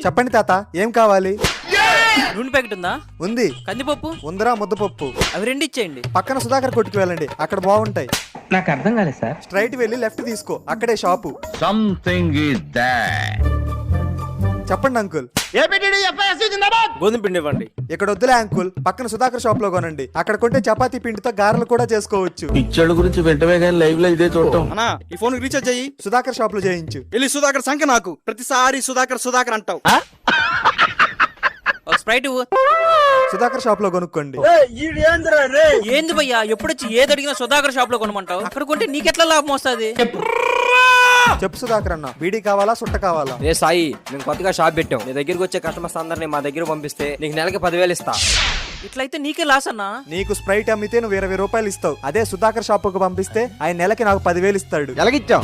చెప్పండి తాత, ఏం కావాలి? నూనె ప్యాకెట్ ఉందా? ఉంది. కందిపప్పు ఉందరా ముద్దపప్పు? అవి రెండు ఇచ్చేయండి. పక్కన సుధాకర్ కొట్టుకు వెళ్ళండి, అక్కడ బాగుంటాయి. నాకు అర్థం కాలేదు సార్. స్ట్రైట్ వెళ్ళి లెఫ్ట్ తీసుకో, అక్కడే షాపు. Something is that. చెప్పండి అంకుల్. గోధుమ పిండి ఇవ్వండి. ఇక్కడ వద్దులే అంకుల్, పక్కన సుధాకర్ షాప్ లో కొనండి. అక్కడ కొంటే చపాతీ పిండితో గారెలు కూడా చేసుకోవచ్చు. పిచ్చోళ్ళ గురించి వెంటనే కానీ లైవ్ లో ఇదే చూడటం. అన్నా ఈ ఫోన్ రీఛార్జ్ అయ్యి సుధాకర్ షాప్ లో చేయించు. వెళ్ళి సుధాకర్ సంఖ్య నాకు ప్రతిసారి సుధాకర్ అంటావు. ఒక స్ప్రైట్ ఇవ్వు. సుధాకర్ షాప్ లో కొనుక్కోండి. ఏంది భయ్యా, ఎప్పుడొచ్చి ఏది అడిగినా సుధాకర్ షాప్ లో కొనమంటావు? అక్కడ కొంటే నీకెట్లా లాభం వస్తుంది? చెప్పు సుధాకర్ అన్న, బీడీ కావాలా సుట్ట కావాలా? ఏ సాయి, మేము కొత్తగా షాప్ పెట్టాం. నీ దగ్గరికి వచ్చే కస్టమర్స్ అందరినీ మా దగ్గర పంపిస్తే నీకు నెలకి 10,000 ఇస్తా. ఇట్లయితే నీకే లాస్ అన్నా. నీకు స్ప్రైట్ అమ్మితే నువ్వు 20 రూపాయలు ఇస్తావు. అదే సుధాకర్ షాప్ కు పంపిస్తే ఆయన నెలకి నాకు 10,000 ఇస్తాడు. ఎలాగిచ్చావు?